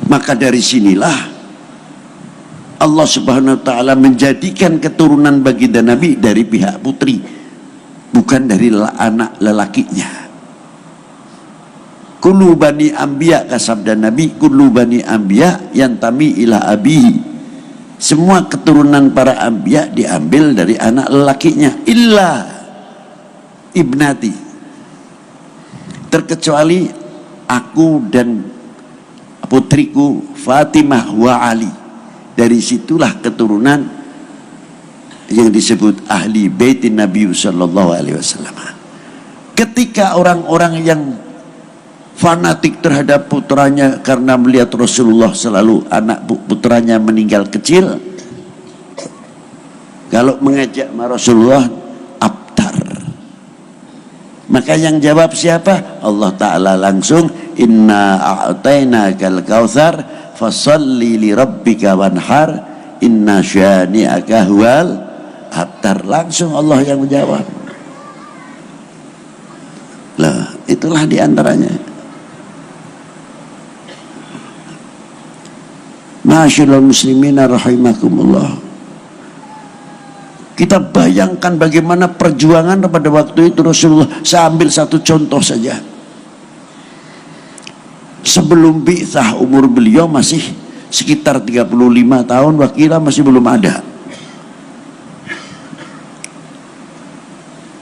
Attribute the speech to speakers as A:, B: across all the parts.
A: Maka dari sinilah Allah Subhanahu wa ta'ala menjadikan keturunan baginda Nabi dari pihak putri, bukan dari anak lelakinya. Kullu bani anbiya, kasabda Nabi, kullu bani anbiya yantami ila abihi. Semua keturunan para anbiya diambil dari anak lelakinya, illa ibnati, terkecuali aku dan putriku Fatimah wa Ali. Dari situlah keturunan yang disebut ahli baitin Nabi sallallahu alaihi wasallam. Ketika orang-orang yang fanatik terhadap putranya karena melihat Rasulullah selalu anak putranya meninggal kecil, kalau mengajak Rasulullah abtar, maka yang jawab siapa? Allah Ta'ala langsung, inna a'tainakal kautsar fasalli li rabbika wanhar inna syani'aka huwal abtar. Langsung Allah yang menjawab. Lah, itulah diantaranya. Ma'asyiral muslimina rahimakumullah. Kita bayangkan bagaimana perjuangan pada waktu itu Rasulullah. Saya ambil satu contoh saja. Sebelum bi'tsah umur beliau masih sekitar 35 tahun, wakila masih belum ada.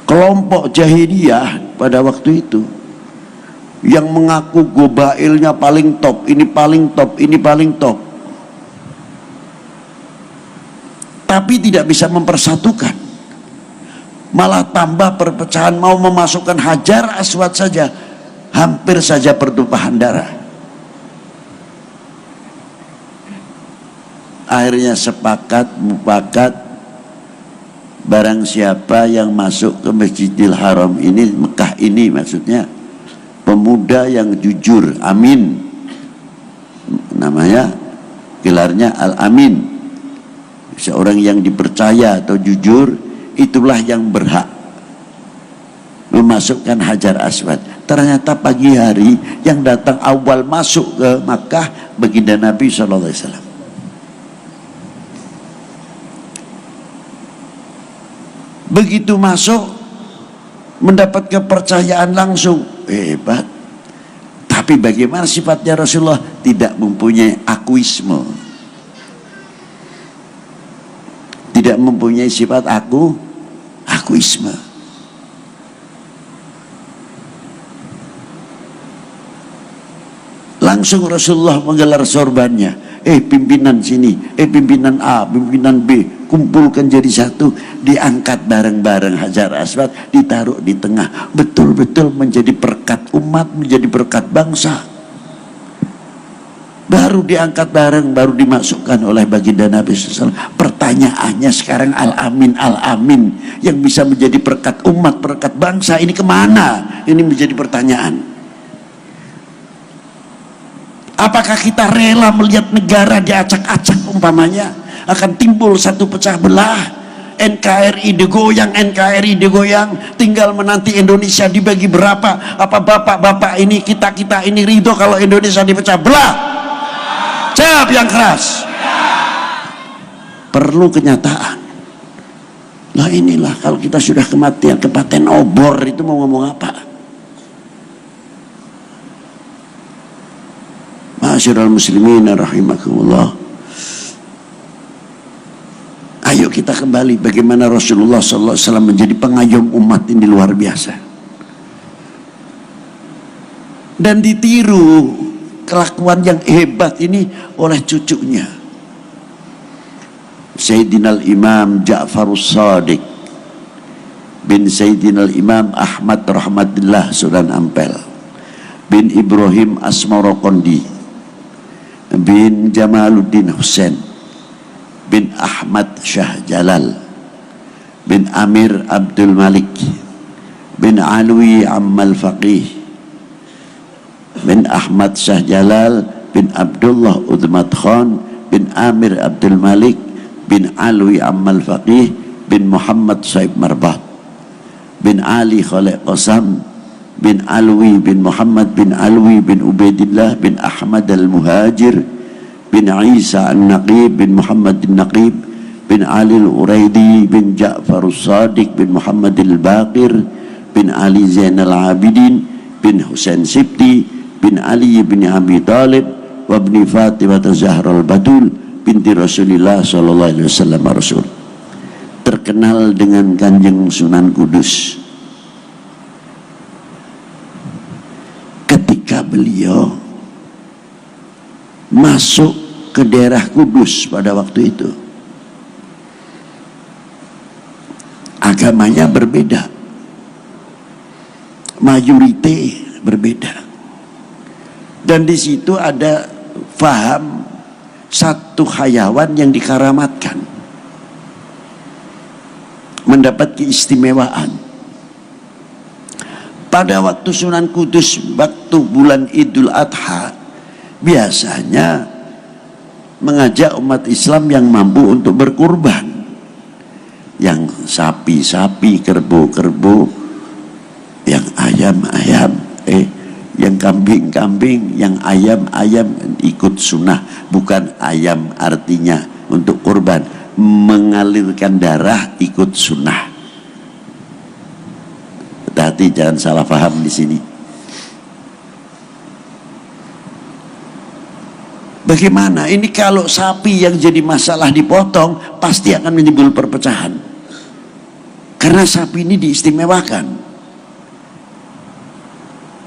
A: Kelompok jahiliyah pada waktu itu yang mengaku gobailnya paling top, ini paling top, ini paling top, tapi tidak bisa mempersatukan, malah tambah perpecahan. Mau memasukkan Hajar Aswad saja hampir saja pertumpahan darah. Akhirnya sepakat mufakat, barang siapa yang masuk ke Masjidil Haram ini, Mekah ini maksudnya, pemuda yang jujur, amin, namanya gelarnya Al-Amin, seorang yang dipercaya atau jujur, itulah yang berhak memasukkan Hajar Aswad. Ternyata pagi hari yang datang awal masuk ke Makkah baginda Nabi SAW. Begitu masuk mendapat kepercayaan langsung, hebat. Tapi bagaimana sifatnya Rasulullah? Tidak mempunyai akuisme, tidak mempunyai sifat akuisme. Langsung Rasulullah menggelar sorbannya, pimpinan sini, pimpinan A, pimpinan B, kumpulkan jadi satu, diangkat bareng-bareng Hajar Aswad, ditaruh di tengah, betul-betul menjadi berkat umat, menjadi berkat bangsa. Baru diangkat bareng, baru dimasukkan oleh baginda Nabi SAW. Pertanyaannya sekarang, Al-Amin, Al-Amin yang bisa menjadi berkat umat, berkat bangsa, ini kemana? Ini menjadi pertanyaan. Apakah kita rela melihat negara diacak-acak umpamanya? Akan timbul satu pecah belah, NKRI digoyang, NKRI digoyang, tinggal menanti Indonesia dibagi berapa. Apa bapak-bapak ini, kita ini ridho kalau Indonesia dipecah belah? Jawab yang keras. Perlu kenyataan. Nah inilah, kalau kita sudah kematian, kepaten obor, itu mau ngomong apa? Ma'asyiral muslimin rahimakumullah. Ayo kita kembali bagaimana Rasulullah SAW menjadi pengayom umat ini, luar biasa. Dan ditiru kelakuan yang hebat ini oleh cucunya, Sayyidina Imam Ja'farus Shadiq bin Sayyidina Imam Ahmad Rahmatillah Sunan Ampel bin Ibrahim Asmarokondi bin Jamaluddin Husain bin Ahmad Shah Jalal bin Amir Abdul Malik bin Alwi Ammal Faqih bin Ahmad Shah Jalal bin Abdullah Udmat Khan bin Amir Abdul Malik bin Alwi Ammal Faqih bin Muhammad Saib Marbat bin Ali Khalid Qasam bin Alwi bin Muhammad bin Alwi bin Ubaidillah bin Ahmad al-Muhajir bin Isa An-Naqib bin Muhammad An-Naqib bin Ali Al-Uraidi bin Ja'far As-Sadiq bin Muhammad Al-Baqir bin Ali Zainal Abidin bin Husain Sibti bin Ali bin Abi Talib wa bin Fatimah Zahra Al-Batul binti Rasulillah sallallahu alaihi wasallam Rasul. Terkenal dengan Kanjeng Sunan Kudus. Ketika beliau masuk ke daerah Kudus pada waktu itu, agamanya berbeda, mayoritas berbeda, dan di situ ada faham satu hayawan yang dikaramatkan, mendapat keistimewaan. Pada waktu Sunan Kudus, waktu bulan Idul Adha, biasanya mengajak umat Islam yang mampu untuk berkurban, yang sapi-sapi, kerbau-kerbau, yang ayam-ayam, yang kambing-kambing, yang ayam-ayam ikut sunnah. Bukan ayam artinya untuk kurban, mengalirkan darah ikut sunnah. Hati-hati, jangan salah paham di sini. Bagaimana ini kalau sapi yang jadi masalah dipotong, pasti akan menimbul perpecahan, karena sapi ini diistimewakan.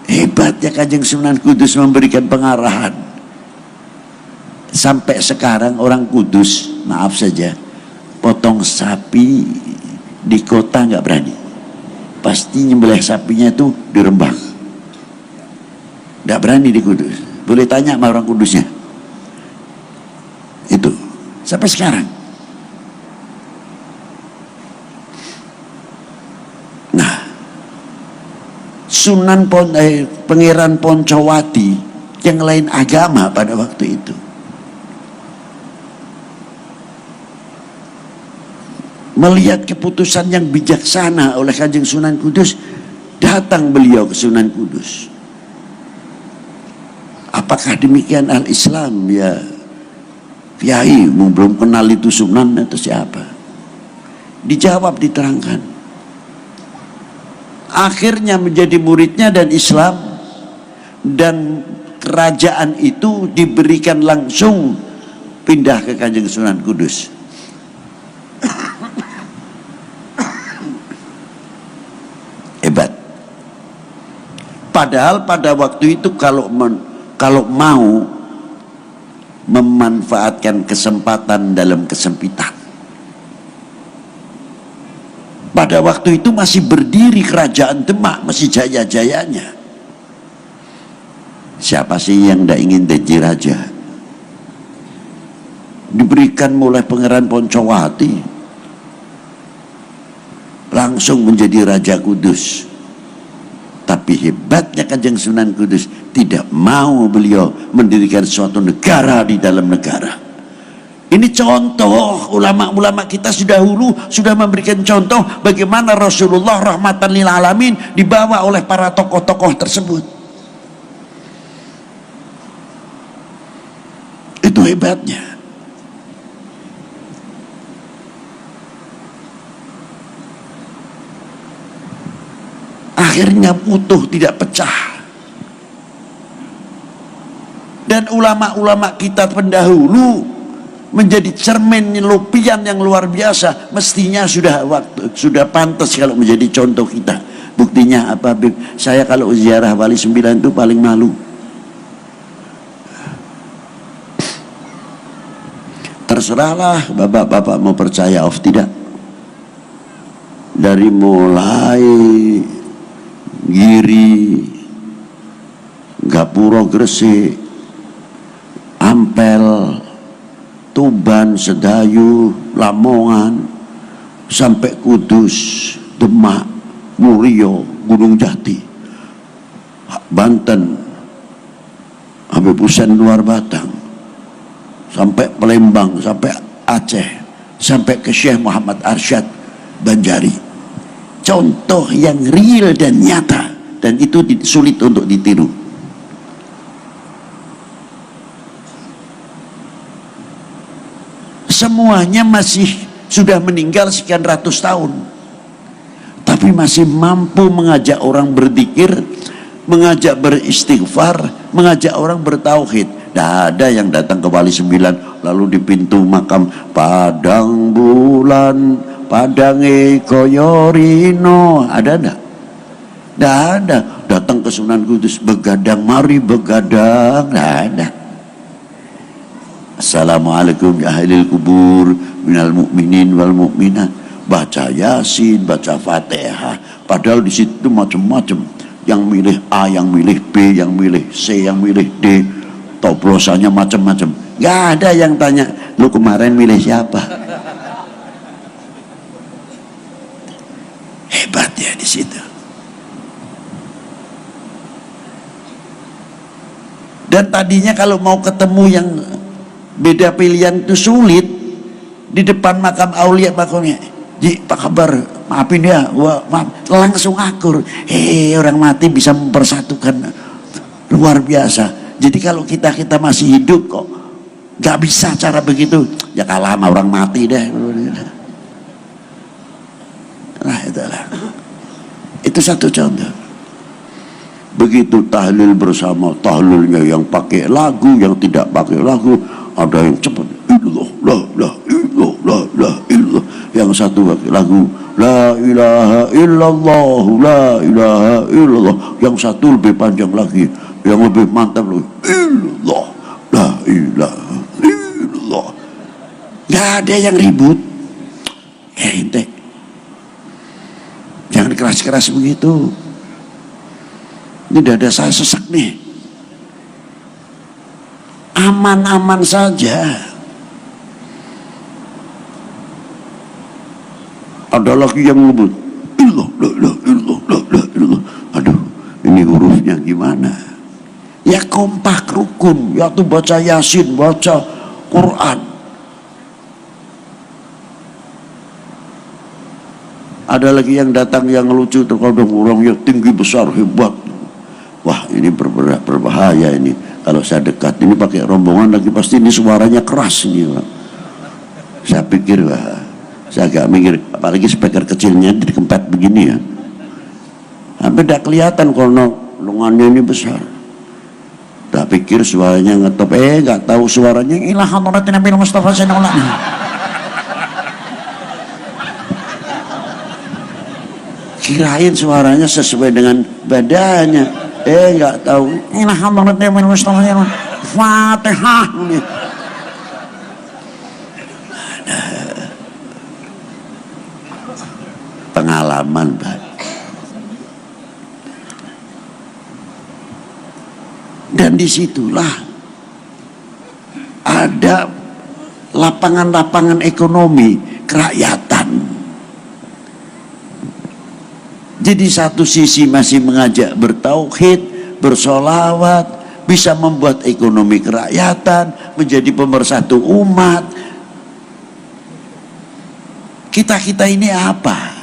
A: Hebatnya Kanjeng Sunan Kudus memberikan pengarahan. Sampai sekarang orang Kudus, maaf saja, potong sapi di kota nggak berani. Pasti nyembelih sapinya itu di Rembang, nggak berani di Kudus. Boleh tanya sama orang Kudusnya. Itu sampai sekarang. Nah, Pangeran Poncowati yang lain agama pada waktu itu, melihat keputusan yang bijaksana oleh Kanjeng Sunan Kudus, datang beliau ke Sunan Kudus. Apakah demikian al-Islam ya Kiai? Belum kenal itu Sunan atau siapa? Dijawab, diterangkan. Akhirnya menjadi muridnya dan Islam, dan kerajaan itu diberikan langsung pindah ke Kanjeng Sunan Kudus. Hebat. Padahal pada waktu itu kalau mau memanfaatkan kesempatan dalam kesempitan, pada waktu itu masih berdiri kerajaan Demak, masih jaya-jayanya. Siapa sih yang tidak ingin jadi raja? Diberikan oleh Pangeran Poncowati, langsung menjadi Raja Kudus. Tapi hebatnya Kanjeng Sunan Kudus, tidak mau beliau mendirikan suatu negara di dalam negara. Ini contoh, ulama-ulama kita dahulu sudah memberikan contoh bagaimana Rasulullah rahmatan lil alamin dibawa oleh para tokoh-tokoh tersebut. Itu hebatnya. Akhirnya utuh, tidak pecah. Dan ulama-ulama kita pendahulu menjadi cermin nyelupian yang luar biasa. Mestinya sudah pantas kalau menjadi contoh kita. Buktinya apa, Bib? Saya kalau ziarah Wali Sembilan itu paling malu. Terserahlah bapak-bapak mau percaya atau tidak. Dari mulai Giri, Gapuro, Gresik, Ampel, Tuban, Sedayu, Lamongan, sampai Kudus, Demak, Murio, Gunung Jati, Banten, sampai Pusen luar Batang, sampai Palembang, sampai Aceh, sampai ke Syekh Muhammad Arsyad Banjari. Contoh yang real dan nyata, dan itu sulit untuk ditiru. semuanya masih sudah meninggal sekian ratus tahun, tapi masih mampu mengajak orang berzikir, mengajak beristighfar, mengajak orang bertauhid. Tidak ada yang datang ke Wali Sembilan lalu di pintu makam padang bulan padange koyorino, ada enggak? Tidak ada. Datang ke Sunan Kudus begadang, mari begadang, tidak ada. Assalamualaikum ya ahlil kubur minal mu'minin wal mu'minat, baca Yasin, baca Fatihah. Padahal di situ macam-macam, yang milih A, yang milih B, yang milih C, yang milih D, toplosannya macam-macam. Gak ada yang tanya, lu kemarin milih siapa? Hebat ya di situ. Dan tadinya kalau mau ketemu yang beda pilihan itu sulit, di depan makam aulia makamnya, Ji, apa kabar? Maafin ya, maaf. Langsung akur. Orang mati bisa mempersatukan, luar biasa. Jadi kalau kita masih hidup kok nggak bisa cara begitu, ya kalah sama orang mati deh. Nah itulah, itu satu contoh. Begitu tahlil bersama, tahlilnya yang pakai lagu, yang tidak pakai lagu, ada yang cepat, illallah, yang satu pakai lagu, la ilaha illallah, la ilaha illallah, yang satu lebih panjang lagi, yang lebih mantap lagi, illallah, la ilaha illallah. Nggak ada yang ribut. Ente jangan keras-keras begitu. Ini dada saya sesak nih. Aman-aman saja. Ada lagi yang ngebut, illallah. Aduh, ini hurufnya gimana? Ya kompak rukun, ya tuh baca Yasin, baca Quran. Ada lagi yang datang yang lucu, terkadang orangnya tinggi besar hebat. Wah, ini berbahaya ini. Kalau saya dekat ini pakai rombongan lagi, pasti ini suaranya keras ini, Pak. Saya pikir, wah, saya agak mikir, apalagi speaker kecilnya dikempet begini ya. Hampir tidak kelihatan kalau lengannya ini besar. Tak pikir suaranya ngetop, nggak tahu suaranya ilah hadratin Nabi Mustafa sallallahu alaihi wasallam. Kirain suaranya sesuai dengan badannya. Nggak tahu. Ilah hadratin Nabi Mustafa sallallahu alaihi wasallam. Fatihah. Pengalaman, Pak. Dan disitulah ada lapangan-lapangan ekonomi kerakyatan. Jadi satu sisi masih mengajak bertauhid, bersolawat, bisa membuat ekonomi kerakyatan, menjadi pemersatu umat. Kita ini apa?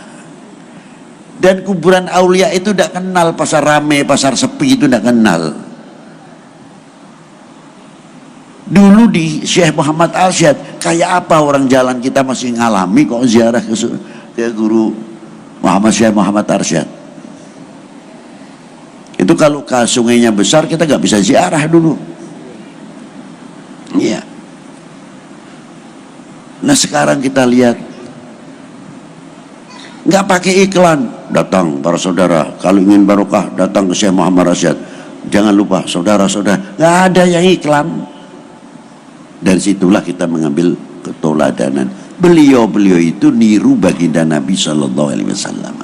A: Dan kuburan aulia itu tidak kenal pasar rame, pasar sepi, itu tidak kenal. Dulu di Syekh Muhammad Arsyad, kayak apa orang jalan kita masih ngalami kok ziarah ke guru Syekh Muhammad Arsyad. Itu kalau ke sungainya besar kita nggak bisa ziarah dulu. Iya. Nah sekarang kita lihat, nggak pakai iklan, datang para saudara, kalau ingin barokah datang ke Syekh Muhammad Arsyad. Jangan lupa saudara-saudara, nggak ada yang iklan. Dan situlah kita mengambil keteladanan. Beliau itu niru baginda Nabi Sallallahu Alaihi Wasallam.